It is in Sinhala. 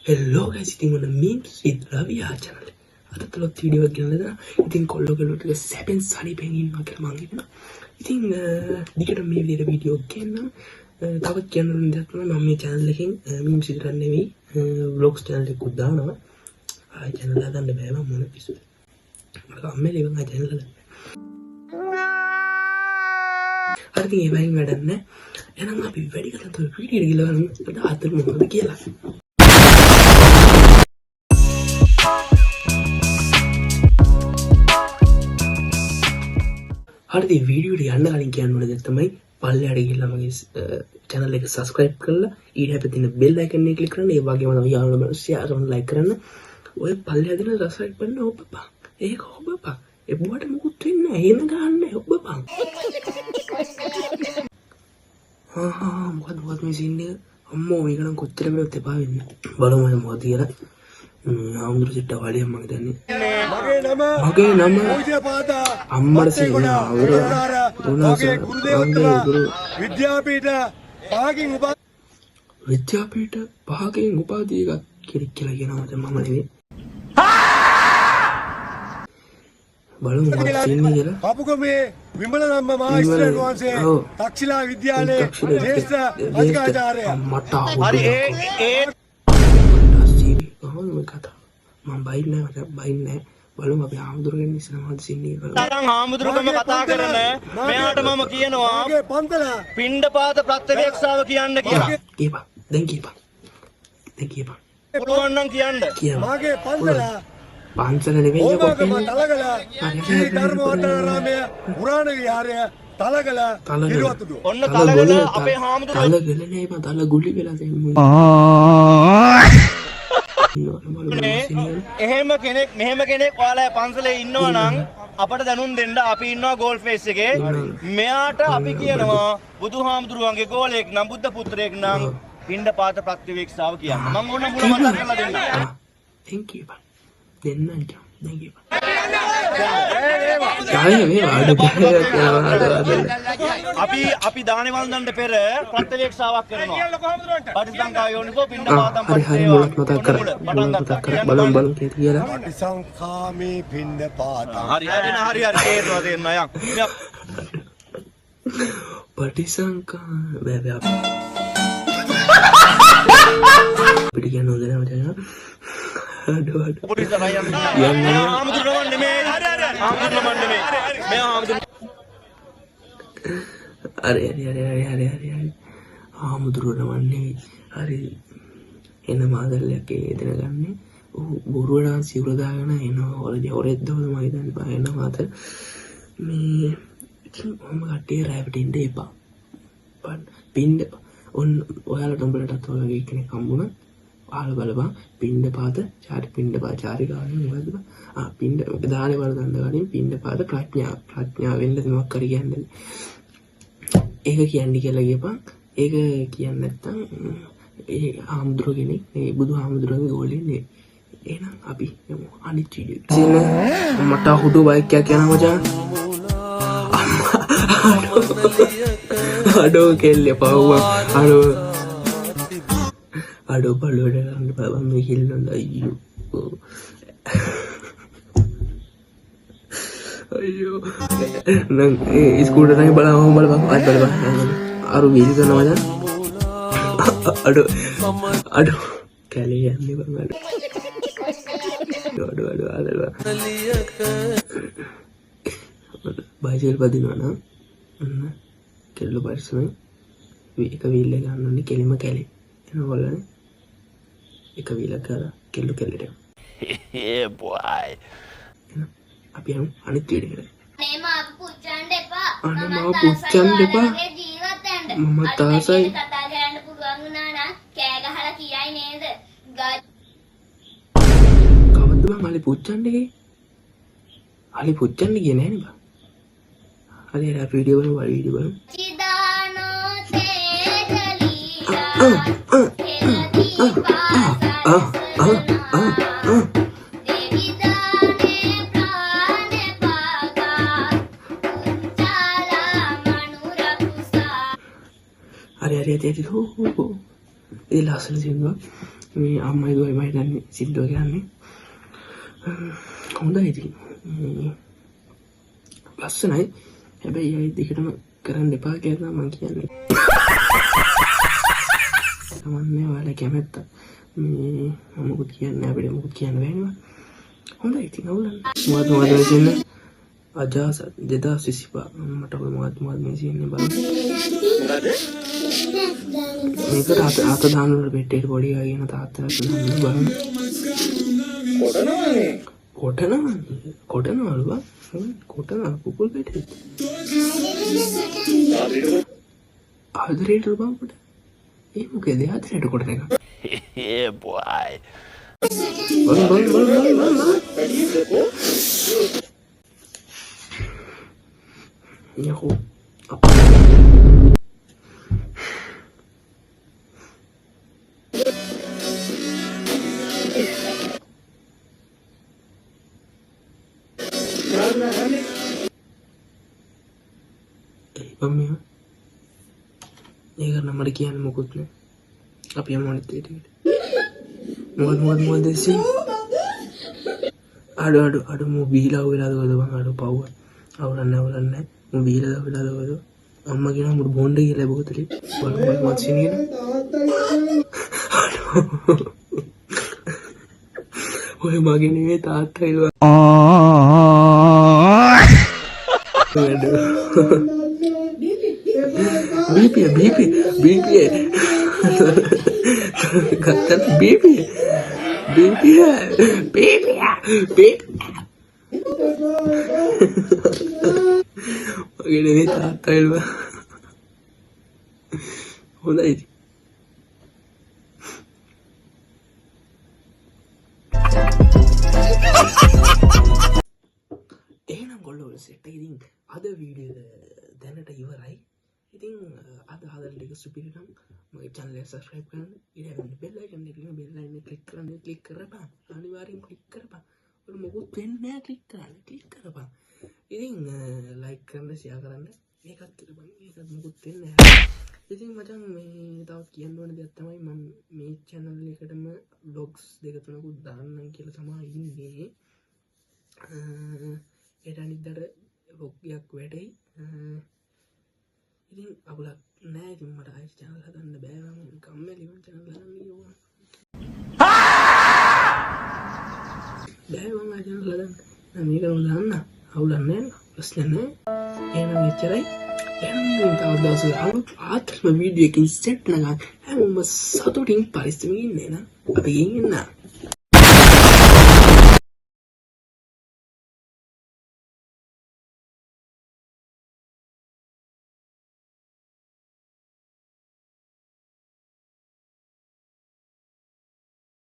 Hello guys, ඉතින් මොන memes with Ravi channel. අද තලොත් වීඩියෝ එකක් ගෙනල්ලා දානවා. ඉතින් කොල්ලෝ ටික සැපෙන් සනීපෙන් ඉන්නවා කියලා මං හිතනවා. ඉතින් දිගට මේ විදිහට වීඩියෝ එකක් ගෙනනම් තවත් කියන්න ඕන දෙයක් තමයි මම මේ channel එකෙන් memes විතරක් නෙවෙයි vlogs channel එකකුත් දානවා. ආයි channel එක දාන්න බෑ මම මොන පිස්සුද. මම අම්මේ ඉතින් ආයි channel එක දාන්න. හරි ඉතින් ඒ වයින් වැඩක් නැහැ. එහෙනම් අපි වැඩි කරලා තව වීඩියෝ එක ගිහලා බලමු. අද මොකද කියලා. හරිද වීඩියෝ එක යන්න කලින් කියන්න ඕන දේ තමයි පල්ලෙහාට ගිහලා මගේ channel එක subscribe කරලා ඊට හැපෙ තියෙන bell icon එක click කරන්න. ඒ වගේම තමයි යාළුවෝ බලන්න share කරන්න like කරන්න. ඔය පල්ලෙහාට දෙන subscribe කරන්න ඔබපන්. ඒක ඔබපන්. ඒ බුවට මොකුත් වෙන්නේ නැහැ. එහෙම ගන්න ඔබපන්. මොකද මේ scene එක අම්මෝ මේක නම් කොච්චර වෙලත් එපා වෙන්නේ. බලමු මම මොකද කියලා. ආමුදුර සිට වලියක් මම දන්නේ. මගේ නම අම්මට සිනා විද්‍යාපීඨ පහකින් උපාධිය එකක් කියලා කියනවා මම නෙවෙයි. බලමු මොකක්ද තියෙන්නේ කියලා. කපුගමේ විමල ධම්ම මහේස්ත්‍රාත් වහන්සේ තක්ෂිලා විද්‍යාලයේ ජ්‍යෙෂ්ඨ අධිකාරිය. හරි ඒ කොහොමද මේ කතාව? මම බයින්නේ නැහැ. බලමු අපි ආමුදුරගෙන ඉස්සරහ මොකද සින්නේ කියලා. තරම් ආමුදුරකම කතා කරන මෙයාට මම කියනවා මගේ පන්තල පිණ්ඩපාත ප්‍රත්‍යවේක්ෂාව කියන්න කියලා. කියපන්. දැන් කියපන්. පුළුවන් නම් කියන්න. මගේ පන්තල පන්සල නෙවෙයි ඕමගම තලගල ශ්‍රී ධර්මවර්ධනාරාමයේ පුරාණ විහාරය තලගල නිර්වතුඩුව. ඔන්න තලගල අපේ හාමුදුරුවෝ තලගල නේ මම තල ගුලි වෙලා තියෙන්නේ. එහෙම කෙනෙක් මෙහෙම කෙනෙක් ඔයාලා පන්සලේ ඉන්නවා නම් අපට දැනුම් දෙන්න. අපි ඉන්නවා ගෝල් ෆේස් එකේ. මෙයාට අපි කියනවා බුදුහාමුදුරුවන්ගේ ගෝලයෙක් නම් බුද්ධ පුත්‍රයෙක් නම් පිණ්ඩපාත ප්‍රත්‍යවේක්ෂාව කියන්න. මම ඕන මුල මතක් කරලා දෙන්නම්. thank you bye දෙන්නන්ට thank you bye ගානේ මේ ආඩ අපි දානේ වන්දනට පෙර ප්‍රත්‍යවේක්ෂාවක් කරනවා. පටිසංඛා යෝනිසෝ පිණ්ඩපාතම් බලමු කියලා. පටිසංඛාමේ පිණ්ඩපාතම්. හරි තේරෙනවා යන්. පටිසංඛා බෑ පිට කියන්න හොඳ නැහැ මචං. පොලිස් තමයි යන්නේ. ආමුදුරමන් නෙමෙයි. ආමුදුරමන් නෙමෙයි. මෙයා ආමුදුර. හරි. ආමුදුරමන් නෙමෙයි. හරි. එන මාදල්ලයක් එදෙන ගන්නේ. බොරුවඩා සිවුර දාගෙන එනවා. ඔරෙද්ද මම හිතන්නේ බා එන මාත. මේ ඔහම කට්ටිය රැවට ඉන්න එපා. පින්ඩ ඔයාලට උඹලටත් ඔය වගේ කෙනෙක් හම්බුණා. ආල බලපන් පිණ්ඩපාත චාරිකාවෙන් මොකද්ද? පිණ්ඩ දානේ වල දන්න ගානේ පිණ්ඩපාත ප්‍රඥාවෙන් මොකක් කර කියන්නේ. ඒක කියන්නේ කියලා කියපන්. ඒක කියන්නේ නැත්තම් ඒ ආමුදුර කෙනෙක් මේ බුදුහාමුදුරගේ ගෝලෙන්නේ. එහෙනම් අපි යමු අනිත් වීඩියෝ එකට. මට හුඩු බයික් එකක් යනවා මචං. අඩෝ කෙල්ල පවුවා. අඩෝ බලවට ගන්න බෑ මේ හිල්ලන අයියෝ නං ඒ ස්කූටර් එකේ බලපන් අර වීල් කරනවා දැන් අඩෝ කැලේ යන්නේ බං අඩෝ බයිසිකල් පදිනවා නම් කෙල්ල පරිස්සමෙන් එක වීල් එක ගන්න ඕනේ කෙලිම කැලේ එනවා බලන්න. එක වීලක් කරලා කෙල්ල කෙල්ලට. ඒ බොයි. අපි යමු අනිත් වීඩියෝ එකට. මේ මාව පුච්චන්න එපා. අනේ මාව පුච්චන්න එපා. ජීවත් වෙන්න. මම තාසයි. කතා කරන්න පුළුවන් වුණා නම් කෑ ගහලා කියයි නේද? කවද්ද මම අලි පුච්චන්නේ ගේ? අලි පුච්චන්නේ ගියේ නෑනේ බා. හරි හරි වීඩියෝ බලමු. චිදානෝ තේජලී හරි ඒ ලස්සන සින්දුවක්. මේ අම්මයි දුවයි මම හිතන්නේ සිද්ධව කියන්නේ හොඳයි ඉතින් ලස්සනයි හැබැයි අය දෙකටම කරන්න එපා කියලා මම කියන්නේ තමන්නේ ඔයාලා කැමැත්ත මේ මොකද කියන්නේ අපිට මොකද කියන්න බෑනේ හොඳයි ඉතින් අවුලන්නේ මොකද වෙන්නේ අජාස 2025 මට මොකද මේ කියන්නේ බලන්න මේකට අත දාන වල පෙට්ටියට පොඩි ගාගෙන තාත්තලා දාන්න බලන්න කොටනවලු බා කොටන කුකුල් පෙට්ටිය ආදරේට බා කොට ඒ මොකද ආදරේට කොටන එක Yeah, boy. බල යහෝ ඒක නම් මට කියන්න මොකුත් නෑ අපි යමු අනිත් ඒකට මොකද දෙසි අඩු මු බීලා වෙලාද වද බං අඩු පව්ව අවුලන්නේ මු බීලා වෙලාද වද අම්මා කියනවා මුඩ බොණ්ඩ කියලා බෝතලේ බලන්න මත් සිනින ඔය මගේ නෙවෙයි තාත්තා ඉල්ල BP ගත්තත් BP මගේ නෙවෙයි තාත්තා ඉල්ල හොඳයි එහෙනම් ගොල්ලෝ සෙට් එක ඉතින් අද වීඩියෝ දැනට ඉවරයි ඉතින් අද හදන ටික සුපිරි නම් මගේ channel එක subscribe කරන්න ඊළඟ bell icon එක bell icon එක click කරපන් අනිවාර්යෙන් click කරපන් ඔය මොකුත් වෙන්නේ නැහැ click කරපන් ඉතින් like කරන්න share කරන්න ඒකත් කරපන් ඒකත් මොකුත් වෙන්නේ නැහැ ඉතින් මචං මේ තවත් කියන්න ඕන දෙයක් තමයි මම මේ channel එකටම vlogs දෙක තුනකුත් දාන්නම් කියලා තමයි ඉන්නේ ඒට අනිද්දාට vlog එකක් වැටෙයි ඉතින් අවුලක් නෑ ඉතින් මට ආයෙත් channel හදන්න බෑ මම කම්මැලි මම channel හදන්න කිව්වා බෑ මම channel හදන්න මම මේක නෝ දාන්න අවුලක් නෑ ප්‍රශ්න නෑ එහෙනම් මෙච්චරයි එහෙනම් තව දවසක අලුත් ආත්ම වීඩියෝ එකකින් සෙට් නගා හැමෝම සතුටින් පරිස්සමින් ඉන්න අපි ගිහින් එන්න